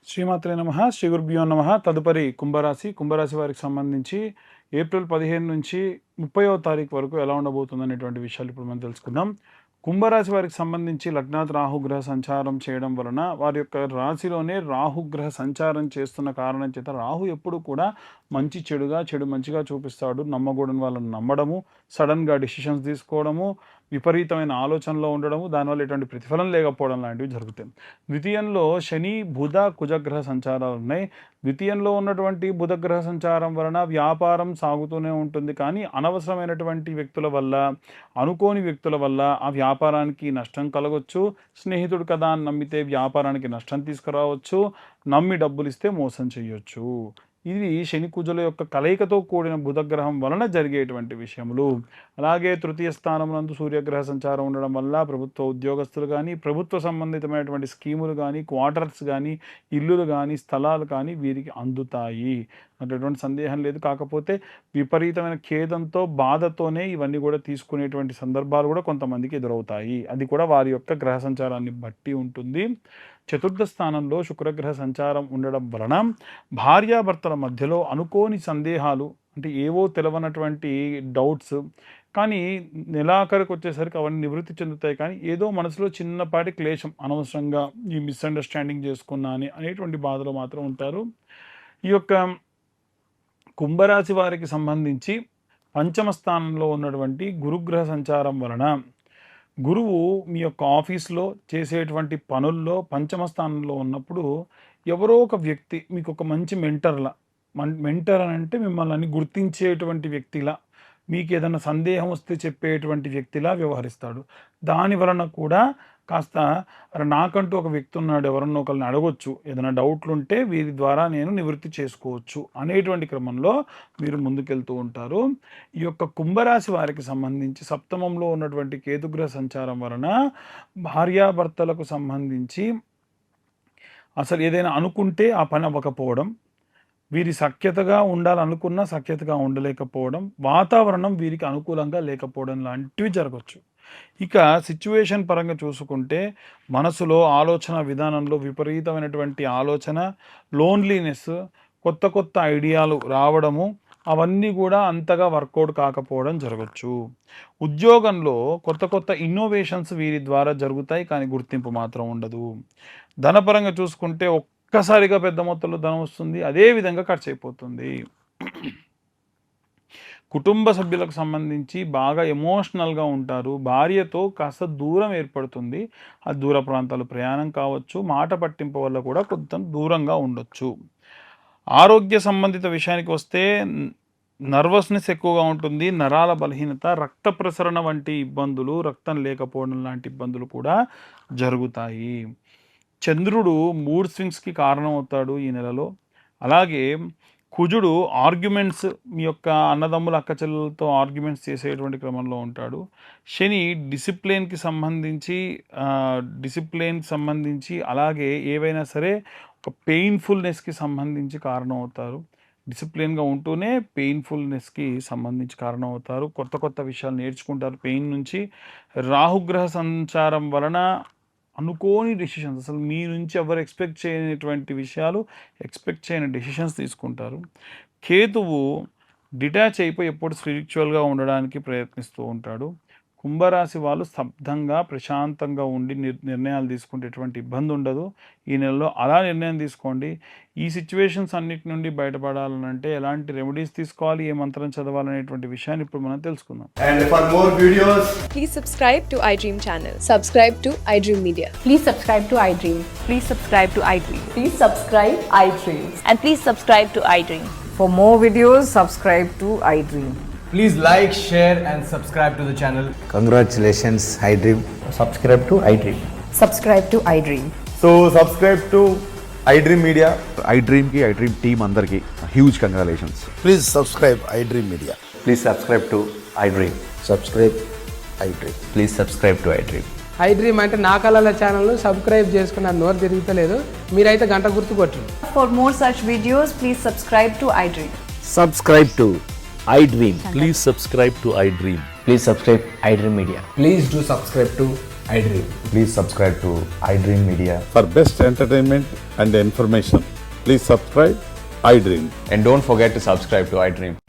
శ్రీమాత్రే నమః, శ్రీ గురుభ్యో నమః. తదుపరి కుంభరాశి వారికి సంబంధించి ఏప్రిల్ 15 నుంచి 30వ తారీఖు వరకు ఎలా ఉండబోతుంది అనేటువంటి విషయాలు ఇప్పుడు మనం తెలుసుకుందాం. కుంభరాశి వారికి సంబంధించి లగ్నాత్ రాహుగ్రహ సంచారం చేయడం వలన వారి యొక్క రాశిలోనే రాహుగ్రహ సంచారం చేస్తున్న కారణం చేత రాహు ఎప్పుడు కూడా మంచి చెడుగా, చెడు మంచిగా చూపిస్తాడు. నమ్మకూడని వాళ్ళని నమ్మడము, సడన్గా డిసిషన్స్ తీసుకోవడము, విపరీతమైన ఆలోచనలో ఉండడము, దానివల్ల ఎటువంటి ప్రతిఫలం లేకపోవడం లాంటివి జరుగుతాయి. ద్వితీయంలో శని, బుధ, కుజగ్రహ సంచారాలు ఉన్నాయి. ద్వితీయంలో ఉన్నటువంటి బుధగ్రహ సంచారం వలన వ్యాపారం సాగుతూనే ఉంటుంది, కానీ అనవసరమైనటువంటి వ్యక్తుల వల్ల, అనుకోని వ్యక్తుల వల్ల ఆ వ్యాపారానికి నష్టం కలగవచ్చు. స్నేహితుడు కదా అని నమ్మితే వ్యాపారానికి నష్టం తీసుకురావచ్చు. నమ్మి డబ్బులు ఇస్తే మోసం చేయొచ్చు. ఇది శని కుజుల యొక్క కలయికతో కూడిన బుధగ్రహం వలన జరిగేటువంటి విషయములు. అలాగే తృతీయ స్థానమునందు సూర్యగ్రహ సంచారం ఉండడం వల్ల ప్రభుత్వ ఉద్యోగస్తులు కానీ, ప్రభుత్వ సంబంధితమైనటువంటి స్కీములు కానీ, క్వార్టర్స్ కానీ, ఇల్లులు కానీ, స్థలాలు కానీ వీరికి అందుతాయి. అటువంటి సందేహం లేదు. కాకపోతే విపరీతమైన ఖేదంతో, బాధతోనే ఇవన్నీ కూడా తీసుకునేటువంటి సందర్భాలు కూడా కొంతమందికి ఎదురవుతాయి. అది కూడా వారి యొక్క గ్రహ సంచారాన్ని బట్టి ఉంటుంది. చతుర్థ స్థానంలో శుక్రగ్రహ సంచారం ఉండడం వలన భార్యాభర్తల మధ్యలో అనుకోని సందేహాలు, అంటే ఏవో తెలవనటువంటి డౌట్స్, కానీ నెలాఖరికి వచ్చేసరికి అవన్నీ నివృత్తి చెందుతాయి. కానీ ఏదో మనసులో చిన్నపాటి క్లేశం, అనవసరంగా ఈ మిస్అండర్స్టాండింగ్ చేసుకున్నా అనేటువంటి బాధలో మాత్రం ఉంటారు. ఈ యొక్క కుంభరాశి వారికి సంబంధించి పంచమ స్థానంలో ఉన్నటువంటి గురుగ్రహ సంచారం వలన గురువు మీ యొక్క ఆఫీస్లో చేసేటువంటి పనుల్లో పంచమ స్థానంలో ఉన్నప్పుడు ఎవరో ఒక వ్యక్తి మీకు ఒక మంచి మెంటర్ అని అంటే మిమ్మల్ని గుర్తించేటువంటి వ్యక్తిలా, మీకు ఏదైనా సందేహం వస్తే చెప్పేటువంటి వ్యక్తిలా వ్యవహరిస్తాడు. దాని వలన కూడా కాస్త నాకంటూ ఒక వ్యక్తి ఉన్నాడు, ఎవరన్నా ఒకరిని అడగొచ్చు, ఏదైనా డౌట్లు ఉంటే వీరి ద్వారా నేను నివృత్తి చేసుకోవచ్చు అనేటువంటి క్రమంలో మీరు ముందుకెళ్తూ ఉంటారు. ఈ యొక్క కుంభరాశి వారికి సంబంధించి సప్తమంలో ఉన్నటువంటి కేతుగ్రహ సంచారం వలన భార్యాభర్తలకు సంబంధించి అసలు ఏదైనా అనుకుంటే ఆ పని అవ్వకపోవడం, వీరి సఖ్యతగా ఉండాలనుకున్నా సఖ్యతగా ఉండలేకపోవడం, వాతావరణం వీరికి అనుకూలంగా లేకపోవడం లాంటివి జరగవచ్చు. ఇక సిచ్యువేషన్ పరంగా చూసుకుంటే మనసులో, ఆలోచన విధానంలో విపరీతమైనటువంటి ఆలోచన, లోన్లీనెస్, కొత్త ఐడియాలు రావడము, అవన్నీ కూడా అంతగా వర్కౌట్ కాకపోవడం జరగచ్చు. ఉద్యోగంలో కొత్త ఇన్నోవేషన్స్ వీరి ద్వారా జరుగుతాయి, కానీ గుర్తింపు మాత్రం ఉండదు. ధనపరంగా చూసుకుంటే ఒక్కసారిగా పెద్ద మొత్తంలో ధనం వస్తుంది, అదేవిధంగా ఖర్చు అయిపోతుంది. కుటుంబ సభ్యులకు సంబంధించి బాగా ఎమోషనల్గా ఉంటారు. భార్యతో కాస్త దూరం ఏర్పడుతుంది. ఆ దూర ప్రాంతాలు ప్రయాణం కావచ్చు, మాట పట్టింపు వల్ల కూడా కొంత దూరంగా ఉండొచ్చు. ఆరోగ్య సంబంధిత విషయానికి వస్తే నర్వస్నెస్ ఎక్కువగా ఉంటుంది, నరాల బలహీనత, రక్త ప్రసరణ వంటి ఇబ్బందులు, రక్తం లేకపోవడం లాంటి ఇబ్బందులు కూడా జరుగుతాయి. చంద్రుడు మూడ్ స్వింగ్స్కి కారణమవుతాడు ఈ నెలలో. అలాగే కుజుడు ఆర్గ్యుమెంట్స్, మీ యొక్క అన్నదమ్ముల అక్క చెల్లెలతో ఆర్గ్యుమెంట్స్ చేసేటువంటి క్రమంలో ఉంటాడు. శని డిసిప్లిన్కి సంబంధించి అలాగే ఏవైనా సరే ఒక పెయిన్ఫుల్నెస్కి సంబంధించి కారణం అవుతారు. డిసిప్లిన్గా ఉంటూనే పెయిన్ఫుల్నెస్కి సంబంధించి కారణం అవుతారు. కొత్త విషయాలు నేర్చుకుంటారు పెయిన్ నుంచి. రాహుగ్రహ సంచారం వలన అనుకోని డెసిషన్స్, అసలు మీ నుంచి ఎవరు ఎక్స్పెక్ట్ చేయని డెసిషన్స్ తీసుకుంటారు. కేతువు డిటాచ్ అయిపోయి ఎప్పుడు స్పిరిచువల్గా ఉండడానికి ప్రయత్నిస్తూ ఉంటాడు. కుంభరాశి వాళ్ళు స్తబ్దంగా, ప్రశాంతంగా ఉండి నిర్ణయాలు తీసుకుంటే ఎటువంటి ఇబ్బంది ఉండదు. ఈ నెలలో అలా నిర్ణయం తీసుకోండి. ఈ సిచ్యువేషన్స్ అన్నిటి నుండి బయటపడాలంటే ఎలాంటి రెమెడీస్ తీసుకోవాలి, ఏ మంత్రం చదవాలనేటువంటి విషయాన్ని ఇప్పుడు మనం తెలుసుకుందాం. And for more videos, please subscribe to iDream channel. Subscribe to iDream Media. Please subscribe to iDream. Please subscribe to iDream. Please subscribe iDream. And please subscribe to iDream. For more videos, subscribe to iDream. please like, share and subscribe to the channel. Congratulations, iDream. Subscribe to iDream. Subscribe to iDream. So subscribe to iDream Media. iDream ki iDream team andarki huge congratulations. Please subscribe iDream Media. Please subscribe to iDream. Subscribe iDream. Please subscribe to iDream. iDream అంటే నా కళల channel subscribe చేసుకున్న నోరు తిరుగుతలేదు, మీరైతే గంట గుర్తు కొట్టండి. For more such videos, please subscribe to iDream. Subscribe to iDream. Please subscribe to iDream. Please subscribe iDream Media. Please do subscribe to iDream. Please subscribe to iDream Media. For best entertainment and information, please subscribe iDream. And don't forget to subscribe to iDream.